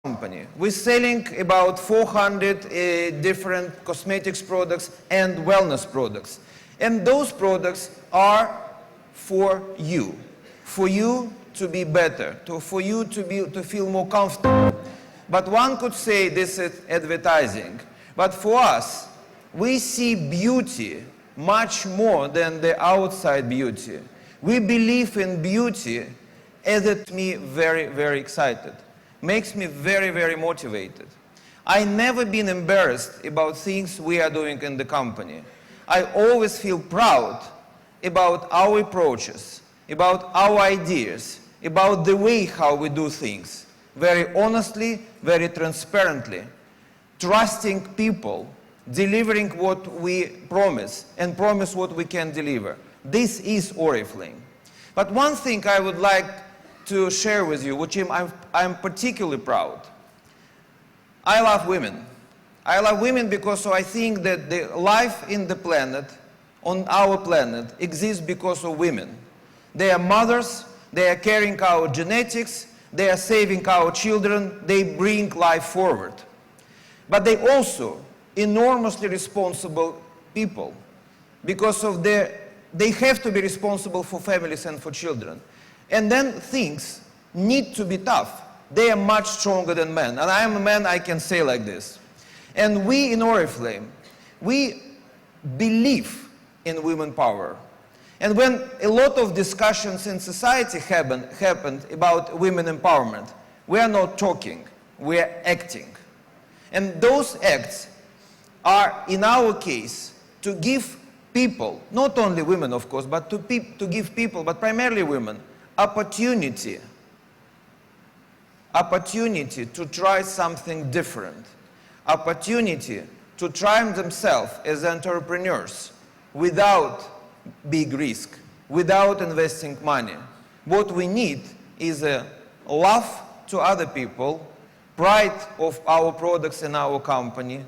company. We're selling about 400 different cosmetics products and wellness products. And those products are for you to be better, for you to feel more comfortable. But one could say this is advertising. But for us, we see beauty much more than the outside beauty. We believe in beauty, as it makes me very, very excited. Makes me very, very motivated. I've never been embarrassed about things we are doing in the company. I always feel proud about our approaches, about our ideas, about the way how we do things. Very honestly, very transparently, trusting people, delivering what we promise, and promise what we can deliver. This is Oriflame. But one thing I would like to share with you, which I'm particularly proud. I love women. I love women because I think that the life in the planet, on our planet, exists because of women. They are mothers, they are carrying our genetics, they are saving our children, they bring life forward. But they also enormously responsible people because of they have to be responsible for families and for children. And then things need to be tough. They are much stronger than men. And I am a man, I can say like this. And we in Oriflame, we believe in women power. And when a lot of discussions in society happened about women empowerment, we are not talking, we are acting. And those acts are, in our case, to give people, not only women of course, but to give people, but primarily women, opportunity to try something different, opportunity to try themselves as entrepreneurs without big risk, without investing money. What we need is a love to other people, pride of our products and our company,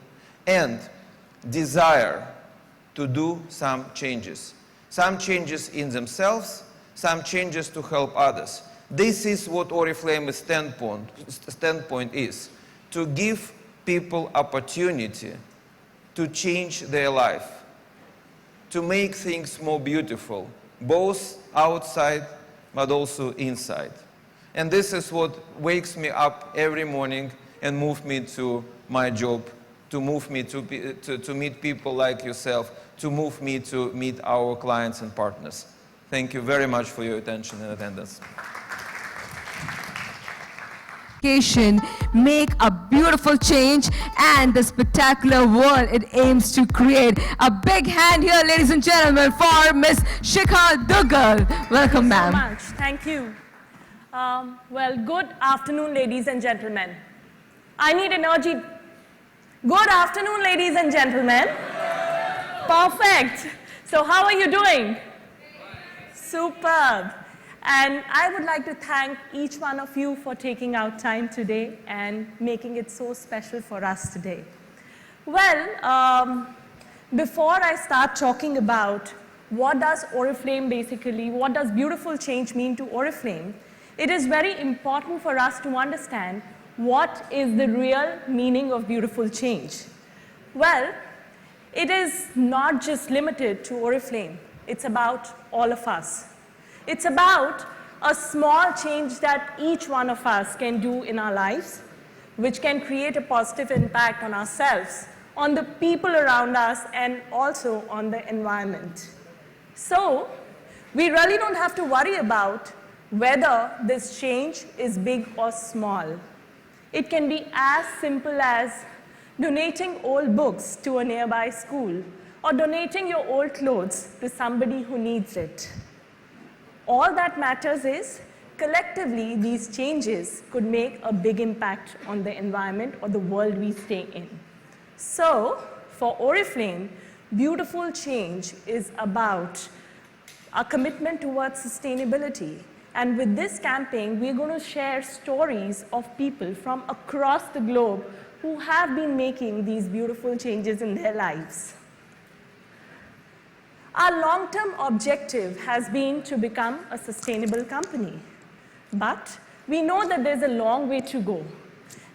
and desire to do some changes in themselves, some changes to help others. This is what Oriflame's standpoint is, to give people opportunity to change their life, to make things more beautiful, both outside but also inside. And this is what wakes me up every morning and moves me to my job, to move me to meet people like yourself, to move me to meet our clients and partners. Thank you very much for your attention and attendance. Make a beautiful change and the spectacular world it aims to create. A big hand here, ladies and gentlemen, for Miss Shikha Dugal. Welcome, ma'am. Thank you so much. Thank you. Well, good afternoon, ladies and gentlemen. I need energy. Good afternoon, ladies and gentlemen. Perfect. So how are you doing? Superb. And I would like to thank each one of you for taking out time today and making it so special for us today. Well, before I start talking about what does Oriflame basically, what does beautiful change mean to Oriflame, it is very important for us to understand what is the real meaning of beautiful change. Well, it is not just limited to Oriflame. It's about all of us. It's about a small change that each one of us can do in our lives, which can create a positive impact on ourselves, on the people around us, and also on the environment. So, we really don't have to worry about whether this change is big or small. It can be as simple as donating old books to a nearby school, or donating your old clothes to somebody who needs it. All that matters is, collectively, these changes could make a big impact on the environment or the world we stay in. So, for Oriflame, beautiful change is about a commitment towards sustainability. And with this campaign, we're going to share stories of people from across the globe who have been making these beautiful changes in their lives. Our long-term objective has been to become a sustainable company. But we know that there's a long way to go.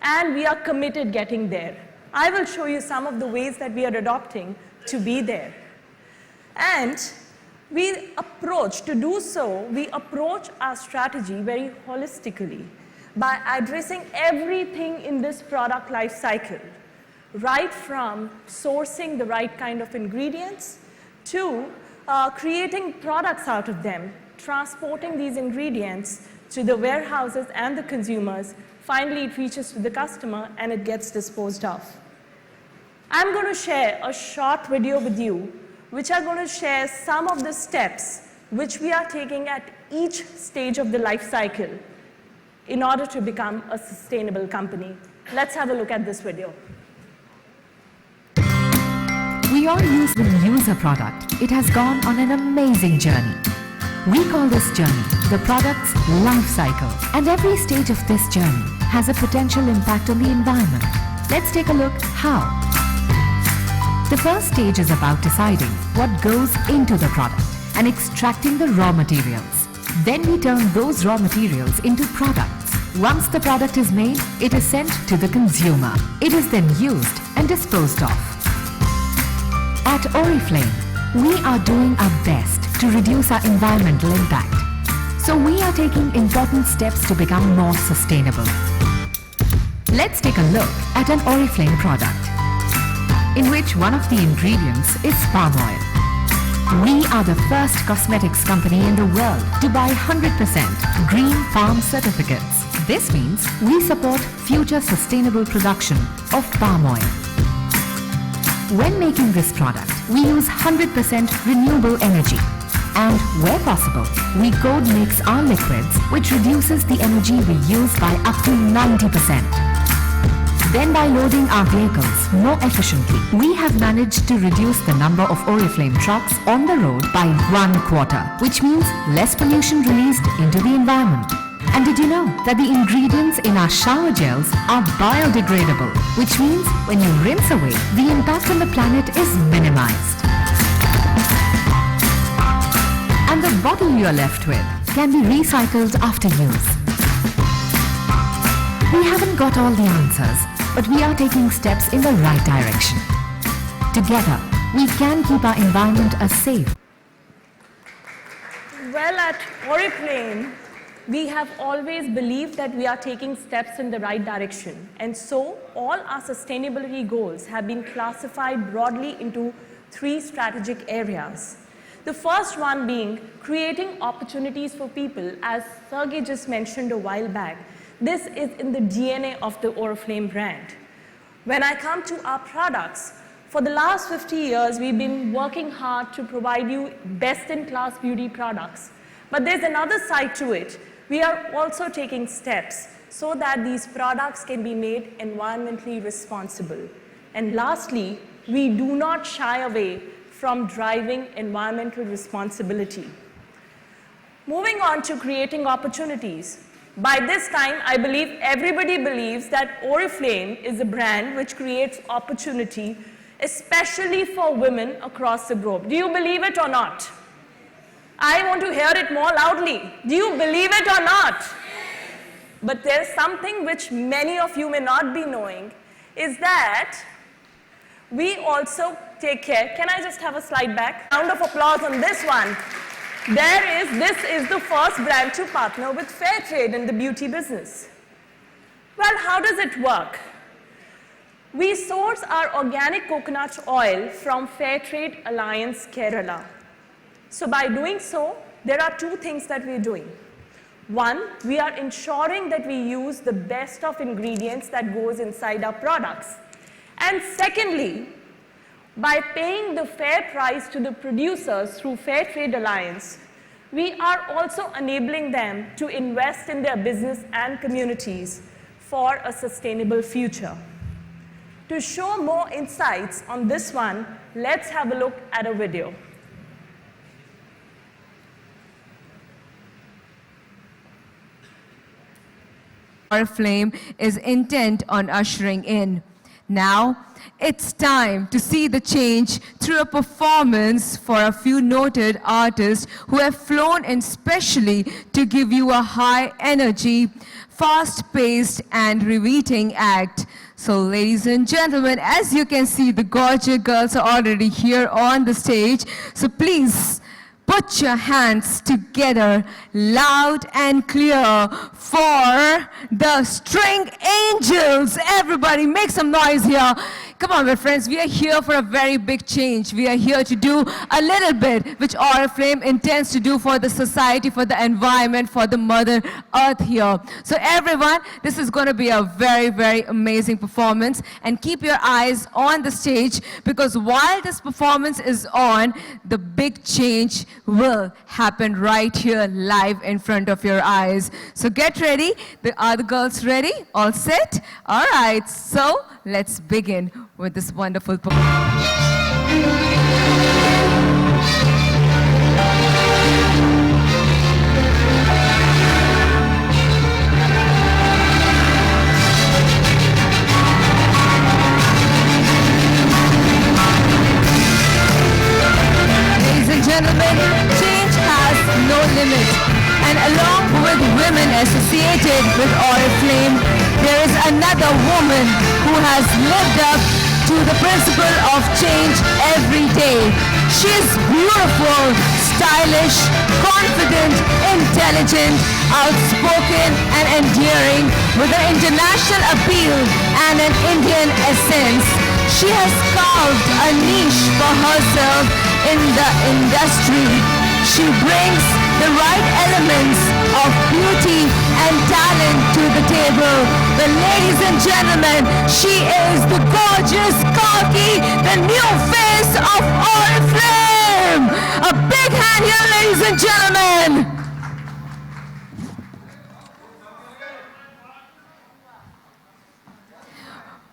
and we are committed getting there. I will show you some of the ways that we are adopting to be there. And to do so, we approach our strategy very holistically by addressing everything in this product life cycle, right from sourcing the right kind of ingredients to creating products out of them, transporting these ingredients to the warehouses and the consumers. Finally, it reaches to the customer and it gets disposed of. I'm going to share a short video with you which are going to share some of the steps which we are taking at each stage of the life cycle in order to become a sustainable company. Let's have a look at this video. We all use a product. It has gone on an amazing journey. We call this journey the product's life cycle. And every stage of this journey has a potential impact on the environment. Let's take a look how. The first stage is about deciding what goes into the product and extracting the raw materials. Then we turn those raw materials into products. Once the product is made, it is sent to the consumer. It is then used and disposed of. At Oriflame, we are doing our best to reduce our environmental impact. So we are taking important steps to become more sustainable. Let's take a look at an Oriflame product, in which one of the ingredients is palm oil. We are the first cosmetics company in the world to buy 100% green palm certificates. This means we support future sustainable production of palm oil. When making this product, we use 100% renewable energy. And where possible, we cold mix our liquids, which reduces the energy we use by up to 90%. Then by loading our vehicles more efficiently, we have managed to reduce the number of Oriflame trucks on the road by 1/4, which means less pollution released into the environment. And did you know that the ingredients in our shower gels are biodegradable, which means when you rinse away, the impact on the planet is minimized. And the bottle you are left with can be recycled after use. We haven't got all the answers, but we are taking steps in the right direction. Together, we can keep our environment as safe. Well, at Oriflame, we have always believed that we are taking steps in the right direction. And so, all our sustainability goals have been classified broadly into 3 strategic areas. The first one being creating opportunities for people, as Sergey just mentioned a while back. This is in the DNA of the Oriflame brand. When I come to our products, for the last 50 years, we've been working hard to provide you best-in-class beauty products. But there's another side to it. We are also taking steps so that these products can be made environmentally responsible. And lastly, we do not shy away from driving environmental responsibility. Moving on to creating opportunities. By this time, I believe everybody believes that Oriflame is a brand which creates opportunity, especially for women across the globe. Do you believe it or not? I want to hear it more loudly. Do you believe it or not? But there's something which many of you may not be knowing, is that we also take care. Can I just have a slide back? Round of applause on this one. This is the first brand to partner with Fair Trade in the beauty business. Well, how does it work? We source our organic coconut oil from Fair Trade Alliance, Kerala. So by doing so, there are 2 things that we're doing. One, we are ensuring that we use the best of ingredients that goes inside our products. And secondly, by paying the fair price to the producers through Fair Trade Alliance, we are also enabling them to invest in their business and communities for a sustainable future. To show more insights on this one, let's have a look at a video. Oriflame is intent on ushering in. Now, it's time to see the change through a performance for a few noted artists who have flown in specially to give you a high energy fast-paced and riveting act. So ladies and gentlemen, as you can see, the gorgeous girls are already here on the stage. So please put your hands together loud and clear for the String Angels. Everybody make some noise here. Come on, my friends, we are here for a very big change. We are here to do a little bit which Oriflame intends to do for the society, for the environment, for the Mother Earth here. So everyone, this is going to be a very, very amazing performance. And keep your eyes on the stage, because while this performance is on, the big change will happen right here live in front of your eyes. So get ready. Are the girls ready? All set? All right. So let's begin with this wonderful performance. Ladies and gentlemen, change has no limit. And along with women associated with Oriflame, there is another woman who has lived up to the principle of change every day. She is beautiful, stylish, confident, intelligent, outspoken and endearing, with an international appeal and an Indian essence. She has carved a niche for herself in the industry. She brings the right elements of beauty and talent to the table. But ladies and gentlemen, she is the gorgeous Kalki, the new face of Oriflame. A big hand here, ladies and gentlemen.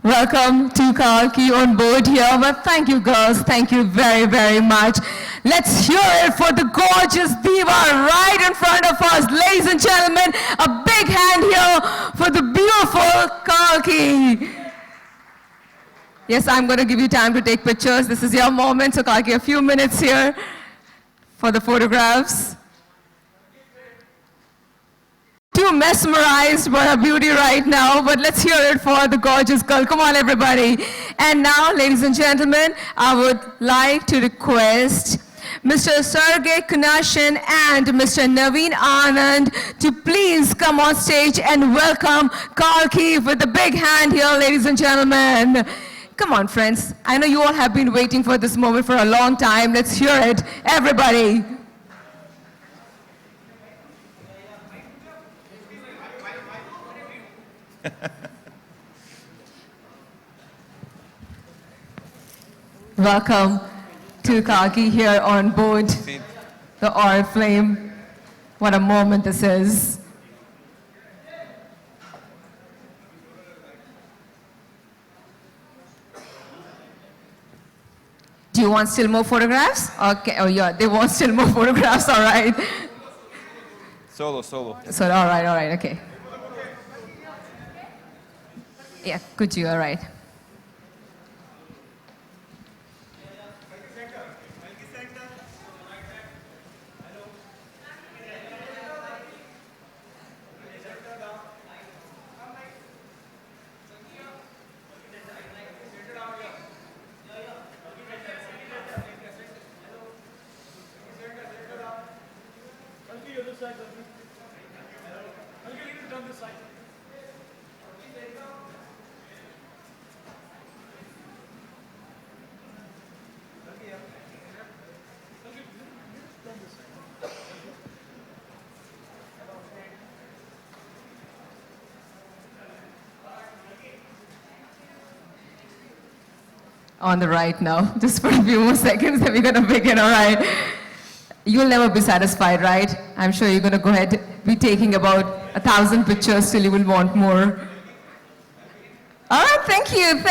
Welcome to Kalki on board here. Well, thank you, girls. Thank you very, very much. Let's hear it for the gorgeous diva right in front of us. Ladies and gentlemen, a big hand here for the beautiful Kalki. Yes, I'm going to give you time to take pictures. This is your moment. So Kalki, a few minutes here for the photographs. Too mesmerized by her beauty right now, but let's hear it for the gorgeous girl. Come on, everybody. And now, ladies and gentlemen, I would like to request Mr. Sergey Koechlin and Mr. Naveen Anand to please come on stage and welcome Kalki with a big hand here, ladies and gentlemen. Come on, friends. I know you all have been waiting for this moment for a long time. Let's hear it, everybody. Welcome to Kalki here on board the Oriflame. What a moment this is. Do you want still more photographs? Okay, oh yeah, they want still more photographs, all right. Solo. So, all right, okay. Yeah, could you, all right. On the right now, just for a few more seconds, then we're going to begin, all right? You'll never be satisfied, right? I'm sure you're going to go ahead, be taking about 1,000 pictures till you will want more. All right, thank you.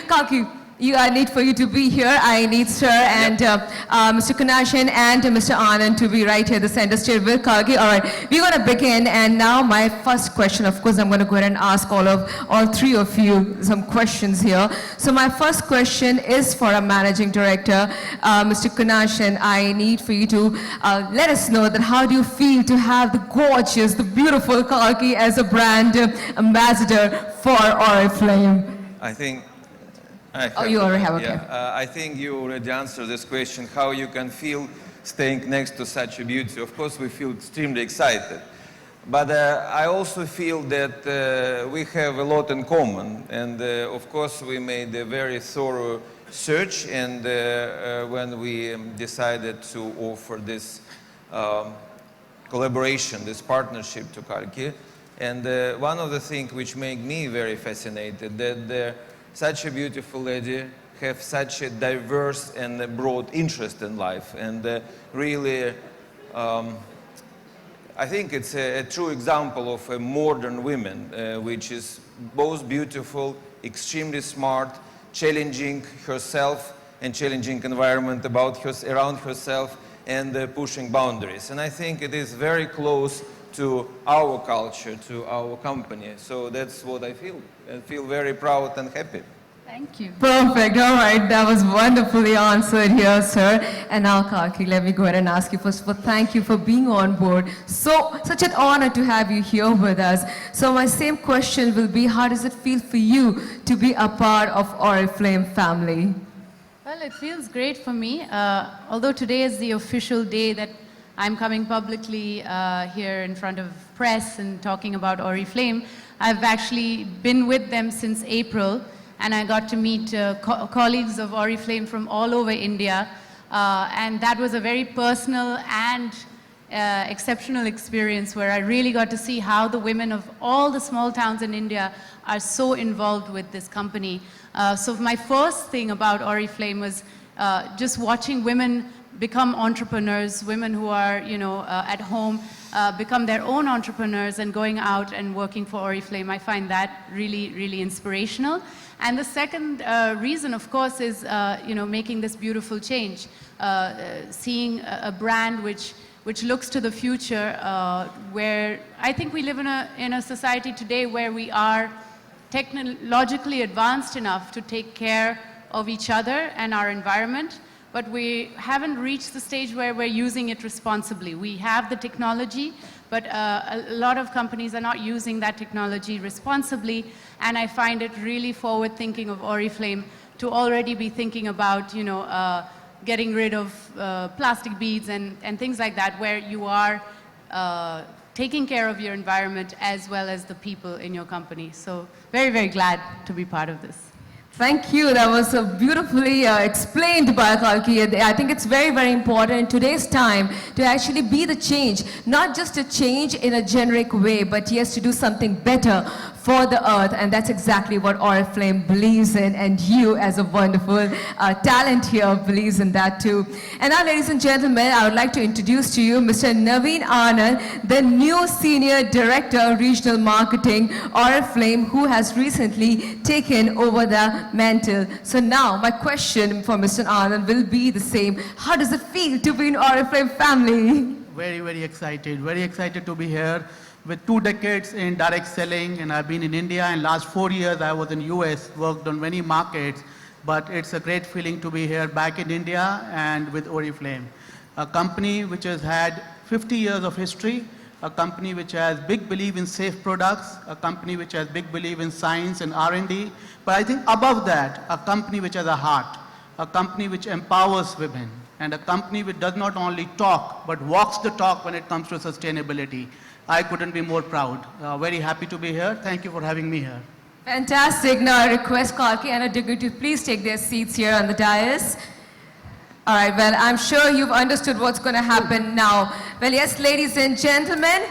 Kalki, I need for you to be here. I need Sir and Mr. Koechlin and Mr. Anand to be right here, the center stage with Kalki. All right, we're going to begin. And now my first question, of course, I'm going to go ahead and ask all three of you some questions here. So my first question is for our managing director, Mr. Koechlin. I need for you to let us know that how do you feel to have the gorgeous, the beautiful Kalki as a brand ambassador for Oriflame? I think... You already have, okay. Yeah, I think you already answered this question, how you can feel staying next to such a beauty. Of course, we feel extremely excited. But I also feel that we have a lot in common. And of course, we made a very thorough search. And when we decided to offer this collaboration, this partnership to Kalki, and one of the things which made me very fascinated, that such a beautiful lady have such a diverse and broad interest in life. And really, I think it's a true example of a modern woman, which is both beautiful, extremely smart, challenging herself and challenging environment around herself, and pushing boundaries. And I think it is very close to our culture, to our company. So that's what I feel. I feel very proud and happy. Thank you. Perfect. All right. That was wonderfully answered here, sir. And now, Kalki, let me go ahead and ask you first of all, thank you for being on board. Such an honor to have you here with us. So my same question will be, how does it feel for you to be a part of Oriflame family? Well, it feels great for me. Although today is the official day that I'm coming publicly here in front of press and talking about Oriflame, I've actually been with them since April, and I got to meet colleagues of Oriflame from all over India, and that was a very personal and exceptional experience where I really got to see how the women of all the small towns in India are so involved with this company. So my first thing about Oriflame was just watching women become entrepreneurs, women who are, at home, become their own entrepreneurs and going out and working for Oriflame. I find that really, really inspirational. And the second reason, of course, is, making this beautiful change, seeing a brand which looks to the future, where I think we live in a society today where we are technologically advanced enough to take care of each other and our environment, but we haven't reached the stage where we're using it responsibly. We have the technology, but a lot of companies are not using that technology responsibly, and I find it really forward-thinking of Oriflame to already be thinking about, getting rid of plastic beads and things like that, where you are taking care of your environment as well as the people in your company. So very, very glad to be part of this. Thank you. That was beautifully explained by Kalki. I think it's very, very important in today's time to actually be the change, not just a change in a generic way, but yes, to do something better for the earth, and that's exactly what Oriflame believes in, and you as a wonderful talent here believes in that too. And now, ladies and gentlemen, I would like to introduce to you Mr. Naveen Anand, the new Senior Director of Regional Marketing, Oriflame, who has recently taken over the mantle. So now, my question for Mr. Anand will be the same. How does it feel to be in Oriflame family? Very, very excited to be here. With 2 decades in direct selling, and I've been in India, and last 4 years I was in US, worked on many markets, but it's a great feeling to be here back in India and with Oriflame, a company which has had 50 years of history, a company which has big belief in safe products, a company which has big belief in science and R&D, but I think above that, a company which has a heart, a company which empowers women, and a company which does not only talk, but walks the talk when it comes to sustainability. I couldn't be more proud. Very happy to be here. Thank you for having me here. Fantastic. Now I request Kalki and Adigri to please take their seats here on the dais. All right, well, I'm sure you've understood what's going to happen now. Well, yes, ladies and gentlemen,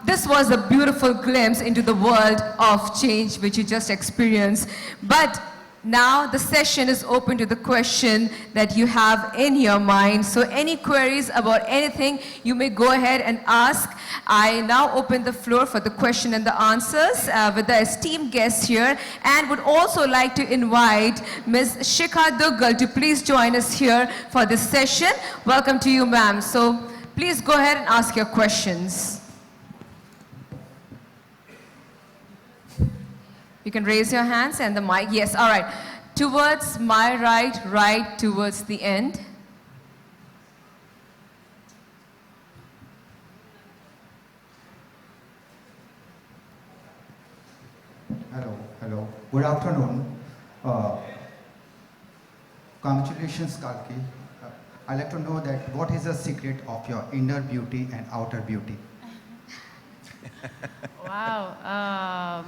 this was a beautiful glimpse into the world of change which you just experienced. But Now the session is open to the question that you have in your mind. So any queries about anything, you may go ahead and ask. I now open the floor for the question and the answers with the esteemed guests here, and would also like to invite Ms. Shikha Duggal to please join us here for this session. Welcome to you, ma'am. So please go ahead and ask your questions. You can raise your hands and the mic. Yes, all right. Towards my right, right towards the end. Hello. Good afternoon. Congratulations, Kalki. I'd like to know that what is the secret of your inner beauty and outer beauty? Wow.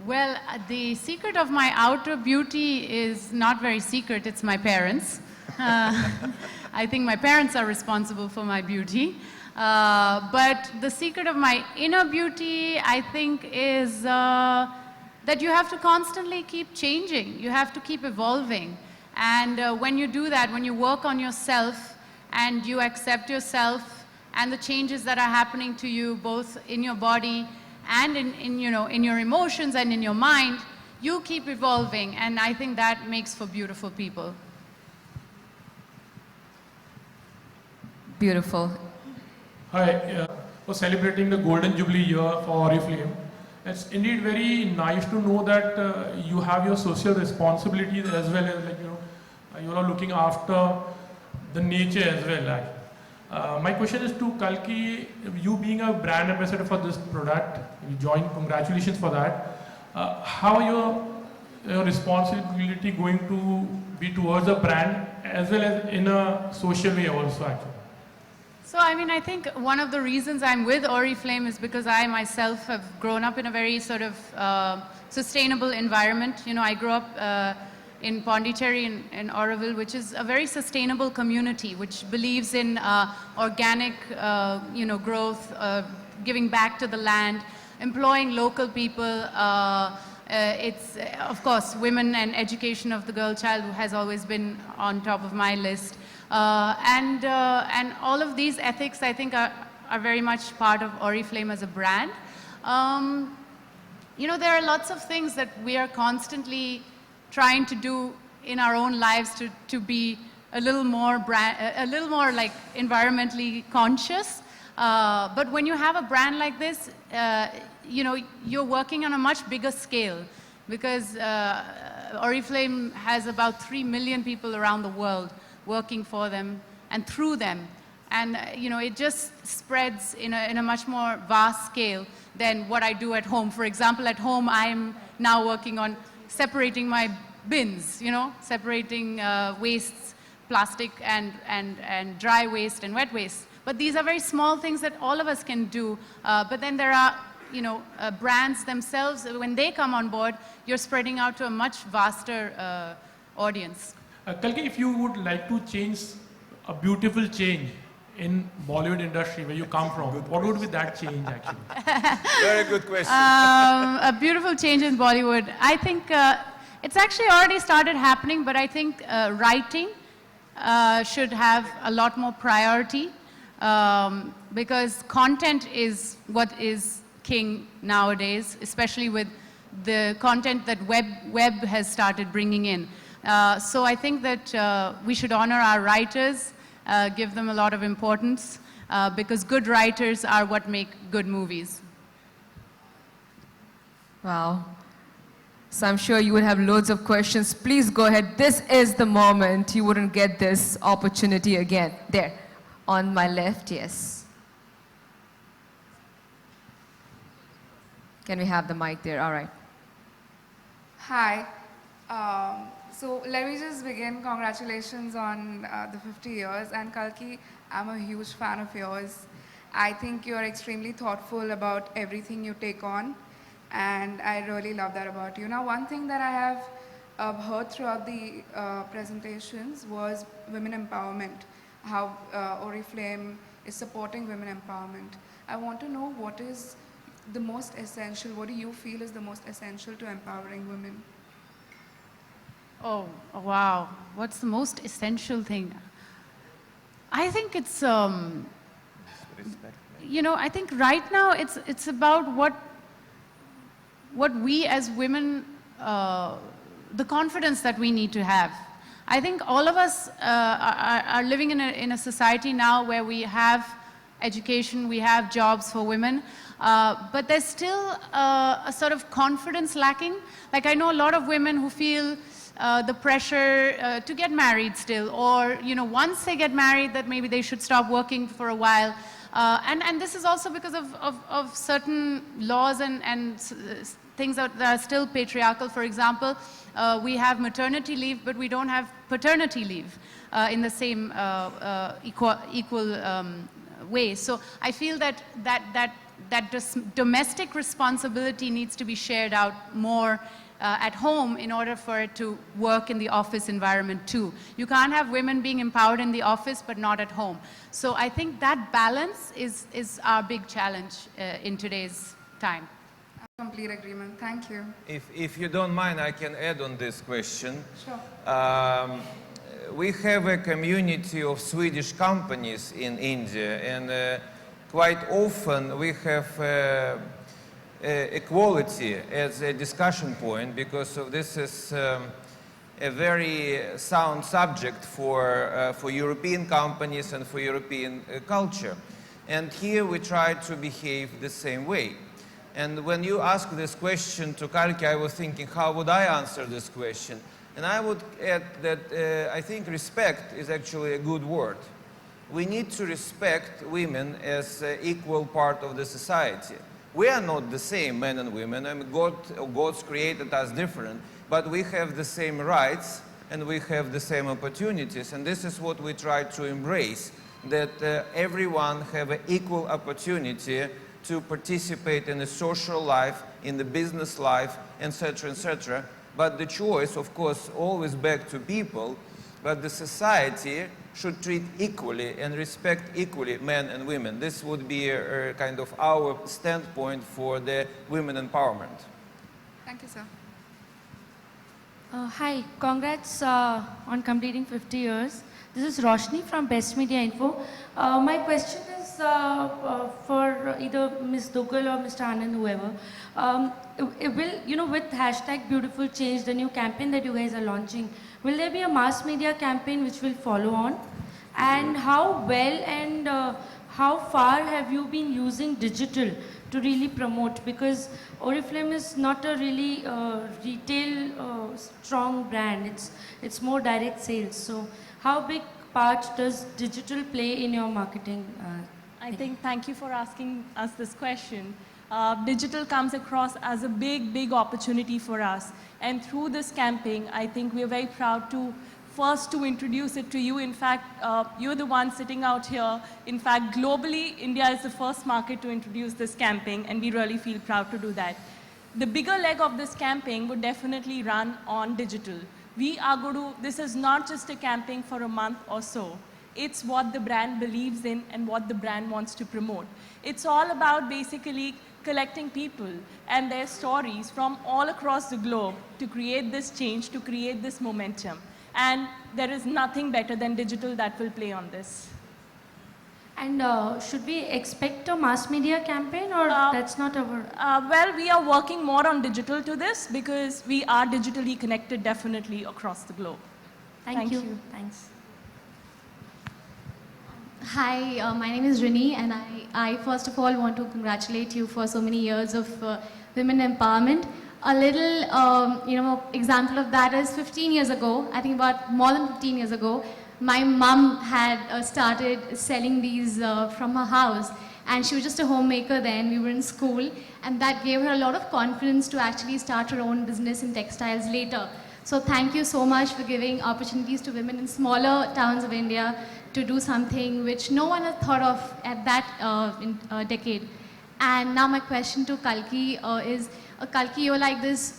Well, the secret of my outer beauty is not very secret. It's my parents. I think my parents are responsible for my beauty. But the secret of my inner beauty, I think, is that you have to constantly keep changing. You have to keep evolving. And when you do that, when you work on yourself and you accept yourself and the changes that are happening to you, both in your body and in your emotions and in your mind, you keep evolving, and I think that makes for beautiful people. Beautiful. Hi, for celebrating the Golden Jubilee year for Oriflame. It's indeed very nice to know that you have your social responsibilities as well as you are looking after the nature as well. My question is to Kalki, you being a brand ambassador for this product, you joined, congratulations for that. How your responsibility going to be towards the brand as well as in a social way also actually? So, I mean, I think one of the reasons I'm with Oriflame is because I myself have grown up in a very sort of sustainable environment. You know, I grew up in Pondicherry in Oroville, which is a very sustainable community, which believes in organic, growth, giving back to the land, employing local people. It's, of course, women and education of the girl child has always been on top of my list. And all of these ethics, I think, are very much part of Oriflame as a brand. There are lots of things that we are constantly trying to do in our own lives to be a little more like environmentally conscious. But when you have a brand like this, you're working on a much bigger scale, because Oriflame has about 3 million people around the world working for them and through them. And it just spreads in a much more vast scale than what I do at home. For example, at home, I'm now working on separating my bins, separating wastes, plastic and dry waste and wet waste. But these are very small things that all of us can do. But then there are, brands themselves. When they come on board, you're spreading out to a much vaster audience. Kalki, if you would like to change a beautiful change in Bollywood industry where you come from, what would be that change actually? Very good question. A beautiful change in Bollywood. I think it's actually already started happening, but I think writing should have a lot more priority, because content is what is king nowadays, especially with the content that web has started bringing in. So I think that we should honor our writers, give them a lot of importance, because good writers are what make good movies. Wow. So I'm sure you would have loads of questions. Please go ahead. This is the moment. You wouldn't get this opportunity again. There, on my left, yes. Can we have the mic there? All right. Hi. So let me just begin. Congratulations on the 50 years. And Kalki, I'm a huge fan of yours. I think you're extremely thoughtful about everything you take on. And I really love that about you. Now, one thing that I have heard throughout the presentations was women empowerment, how Oriflame is supporting women empowerment. I want to know what is the most essential, what do you feel is the most essential to empowering women? Oh, wow. What's the most essential thing? I think it's, you know, I think right now it's about what we as women, the confidence that we need to have. I think all of us are living in a society now where we have education, we have jobs for women, but there's still a sort of confidence lacking. Like I know a lot of women who feel the pressure to get married still, or you know, once they get married that maybe they should stop working for a while. And this is also because of certain laws and things that are still patriarchal. For example, we have maternity leave, but we don't have paternity leave in the same equal way. So I feel that domestic responsibility needs to be shared out more at home in order for it to work in the office environment too. You can't have women being empowered in the office but not at home. So I think that balance is our big challenge in today's time. Complete agreement. Thank you. If you don't mind, I can add on this question. Sure. We have a community of Swedish companies in India, and quite often we have equality as a discussion point, because this is a very sound subject for European companies and for European culture. And here we try to behave the same way. And when you ask this question to Kalki, I was thinking, how would I answer this question? And I would add that I think respect is actually a good word. We need to respect women as an equal part of the society. We are not the same, men and women. I mean, God's created us different, but we have the same rights and we have the same opportunities. And this is what we try to embrace, that everyone have an equal opportunity to participate in the social life, in the business life, etc., etc. But the choice, of course, always back to people, but the society should treat equally and respect equally men and women. This would be a kind of our standpoint for the women empowerment. Thank you, sir. Hi, congrats on completing 50 years. This is Roshni from Best Media Info. My question is for either Ms. Dugal or Mr. Anand, whoever. With hashtag Beautiful Change, the new campaign that you guys are launching, will there be a mass media campaign which will follow on? And how well and how far have you been using digital to really promote? Because Oriflame is not a really retail strong brand. It's more direct sales. So how big part does digital play in your marketing? I think, thank you for asking us this question. Digital comes across as a big opportunity for us. And through this campaign, I think we're very proud to first to introduce it to you. In fact, you're the one sitting out here. In fact, globally, India is the first market to introduce this campaign, and we really feel proud to do that. The bigger leg of this campaign would definitely run on digital. This is not just a campaign for a month or so. It's what the brand believes in and what the brand wants to promote. It's all about basically collecting people and their stories from all across the globe to create this change, to create this momentum. And there is nothing better than digital that will play on this. And should we expect a mass media campaign, or that's not our... Well, we are working more on digital to this because we are digitally connected definitely across the globe. Thank you. Thanks. Hi, my name is Rini, and I first of all want to congratulate you for so many years of women empowerment. A little, example of that is 15 years ago, I think about more than 15 years ago, my mum had started selling these from her house, and she was just a homemaker then. We were in school, and that gave her a lot of confidence to actually start her own business in textiles later. So thank you so much for giving opportunities to women in smaller towns of India to do something which no one had thought of at that decade. And now my question to Kalki is, Kalki, you're like this,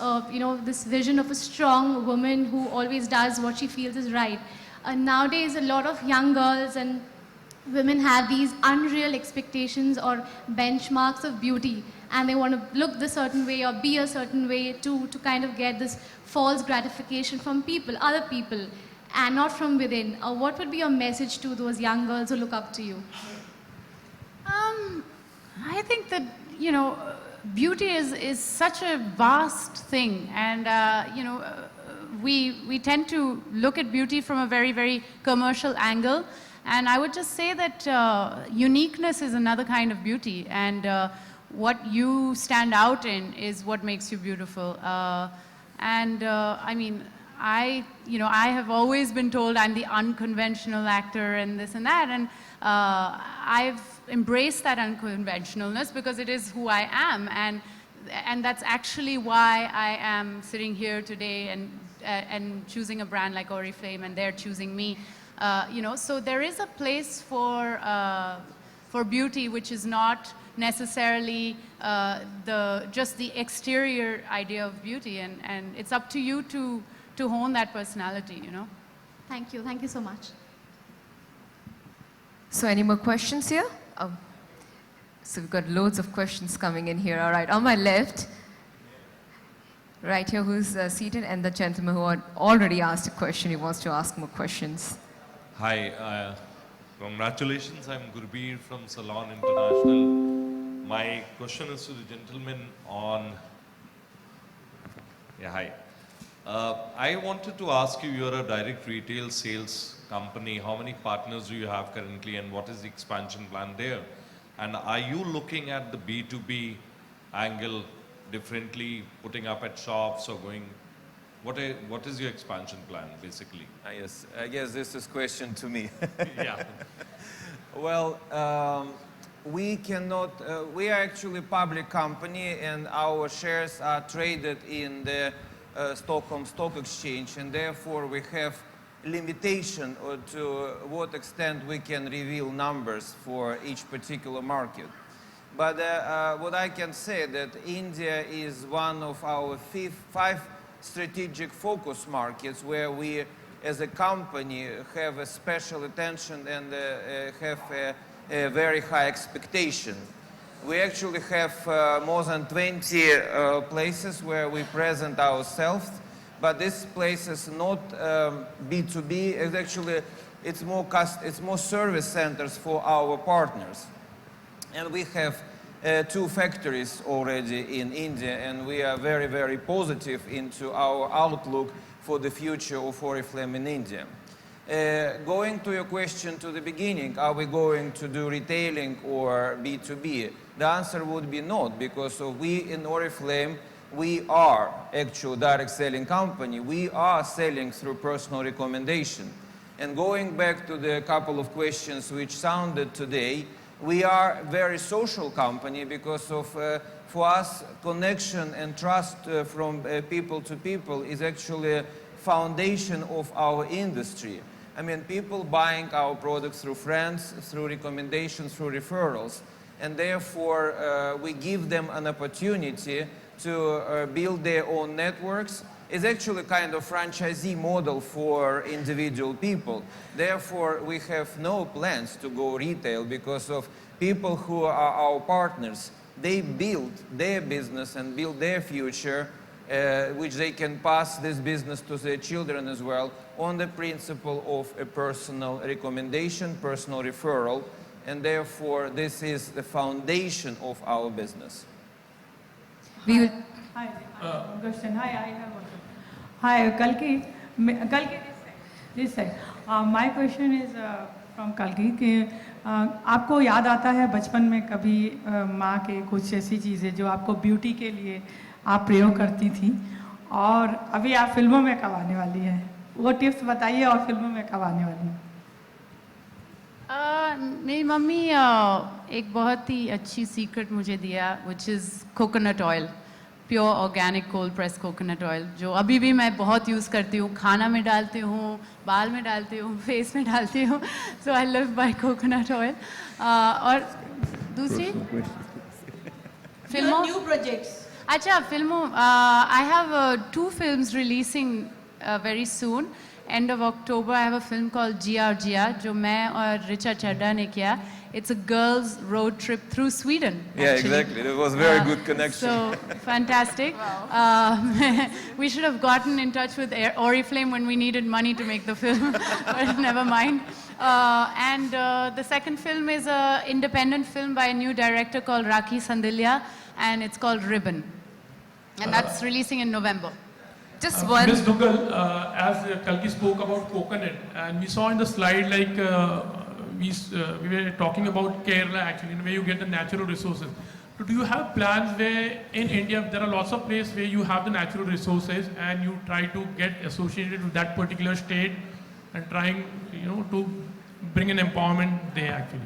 this vision of a strong woman who always does what she feels is right. Nowadays, a lot of young girls and women have these unreal expectations or benchmarks of beauty. and they want to look the certain way or be a certain way to kind of get this false gratification from people, other people, and not from within. What would be your message to those young girls who look up to you? I think that, beauty is such a vast thing, and, we tend to look at beauty from a very, very commercial angle. And I would just say that uniqueness is another kind of beauty, and what you stand out in is what makes you beautiful. I mean, I have always been told I'm the unconventional actor and this and that, and I've embraced that unconventionalness because it is who I am, and that's actually why I am sitting here today and choosing a brand like Oriflame, and they're choosing me. So there is a place for beauty, which is not necessarily just the exterior idea of beauty, and it's up to you to hone that personality, Thank you so much. So any more questions here? So we've got loads of questions coming in here. All right, on my left, right here, who's seated, and the gentleman who had already asked a question, he wants to ask more questions. Hi, congratulations. I'm Gurbir from Salon International. My question is to the gentleman on... Yeah, hi. I wanted to ask you, you're a direct retail sales company. How many partners do you have currently, and what is the expansion plan there? And are you looking at the B2B angle differently, putting up at shops or going... What is your expansion plan, basically? Yes, I guess this is question to me. Yeah. Well, we cannot, we are actually a public company, and our shares are traded in the Stockholm Stock Exchange, and therefore we have limitation to what extent we can reveal numbers for each particular market. But what I can say that India is one of our five strategic focus markets where we as a company have a special attention and have a very high expectation. We actually have more than 20 places where we present ourselves, but this place is not B2B. It's actually, it's more service centers for our partners. And we have 2 factories already in India, and we are very, very positive into our outlook for the future of Oriflame in India. Going to your question to the beginning, are we going to do retailing or B2B? The answer would be not, because we in Oriflame, we are actual direct selling company. We are selling through personal recommendation. And going back to the couple of questions which sounded today, we are a very social company because of, for us, connection and trust from people to people is actually a foundation of our industry. I mean, people buying our products through friends, through recommendations, through referrals, and therefore we give them an opportunity to build their own networks. It's actually kind of franchisee model for individual people. Therefore, we have no plans to go retail because of people who are our partners. They build their business and build their future, which they can pass this business to their children as well, on the principle of a personal recommendation, personal referral, and therefore this is the foundation of our business. We will... Hi, question. Hi, I have one. Hi, Kalki. Kalki, this side. My question is from Kalki कि आपको याद आता है बचपन में कभी माँ के कुछ ऐसी चीज़ें जो आपको ब्यूटी के लिए आप प्रयोग करती थी, और अभी आप फिल्मों में कब आने वाली है, वो टिप्स बताइए, और फिल्मों में कब आने वाली है? मेरी मम्मी एक बहुत ही अच्छी सीक्रेट मुझे दिया, which is coconut oil, pure organic cold press coconut oil, जो अभी भी मैं बहुत यूज़ करती हूँ, खाना में डालती हूँ, बाल में डालती हूँ, फेस में डालती हूँ, so I live by coconut oil. और दूसरी फिल्मों, न्यू प्रोजेक्ट्स. अच्छा, फिल्मों, I have 2 films releasing very soon. End of October, I have a film called Jia जो मैं और Richa Chadda ने किया. It's a girls' road trip through Sweden. Yeah, actually. exactly. It was very good connection. So fantastic. We should have gotten in touch with Oriflame when we needed money to make the film, but never mind. And the second film is an independent film by a new director called Rakhi Sandilya, and it's called Ribbon. And that's releasing in November. Just one. Ms. Dugal, as Kalki spoke about coconut, and we saw in the slide like we were talking about Kerala actually, where you get the natural resources. So do you have plans where in India there are lots of places where you have the natural resources and you try to get associated with that particular state and trying, to bring an empowerment there actually?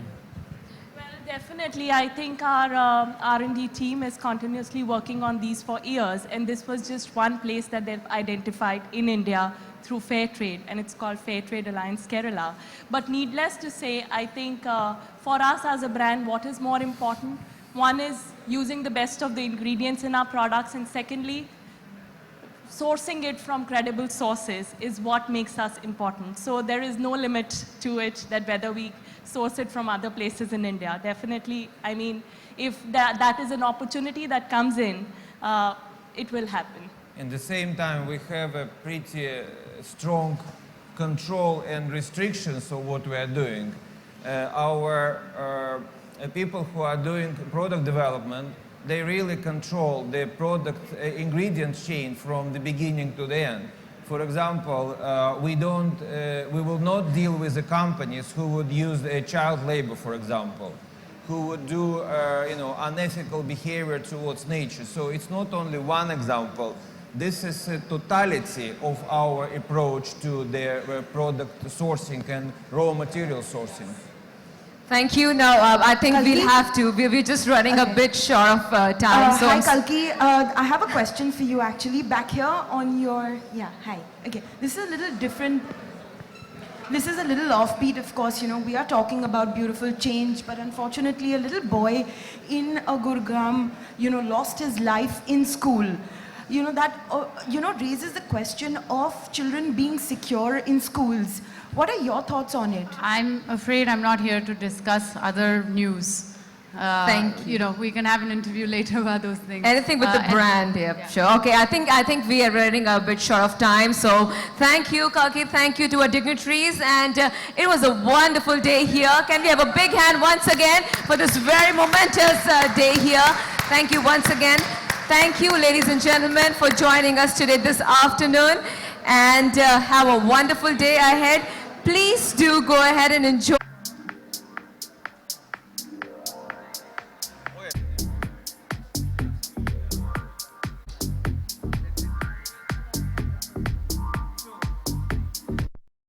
Well, definitely. I think our R&D team is continuously working on these for years, and this was just one place that they've identified in India through Fair Trade, and it's called Fair Trade Alliance Kerala. But needless to say, I think for us as a brand, what is more important? One is using the best of the ingredients in our products, and secondly, sourcing it from credible sources is what makes us important. So there is no limit to it, that whether we source it from other places in India. Definitely, I mean, if that is an opportunity that comes in, it will happen. At the same time, we have a pretty strong control and restrictions of what we are doing. Our people who are doing product development, they really control the product ingredient chain from the beginning to the end. For example, we will not deal with the companies who would use child labor, for example, who would do unethical behavior towards nature. So it's not only one example. This is a totality of our approach to the product sourcing and raw material sourcing. Thank you. Now, I think Kalki? we'll have to. We're just running a bit short of time. So Hi, Kalki. I have a question for you actually. Back here on your, hi. Okay, this is a little different. This is a little offbeat, of course. We are talking about beautiful change, but unfortunately, a little boy in Gurugram, lost his life in school. That raises the question of children being secure in schools. What are your thoughts on it? I'm afraid I'm not here to discuss other news. Thank you. We can have an interview later about those things. anything with the brand, yeah, sure. Okay, I think we are running a bit short of time. So thank you, Kalki. Thank you to our dignitaries, and it was a wonderful day here. Can we have a big hand once again for this very momentous day here? Thank you once again. Thank you, ladies and gentlemen, for joining us today this afternoon, and have a wonderful day ahead. Please do go ahead and enjoy.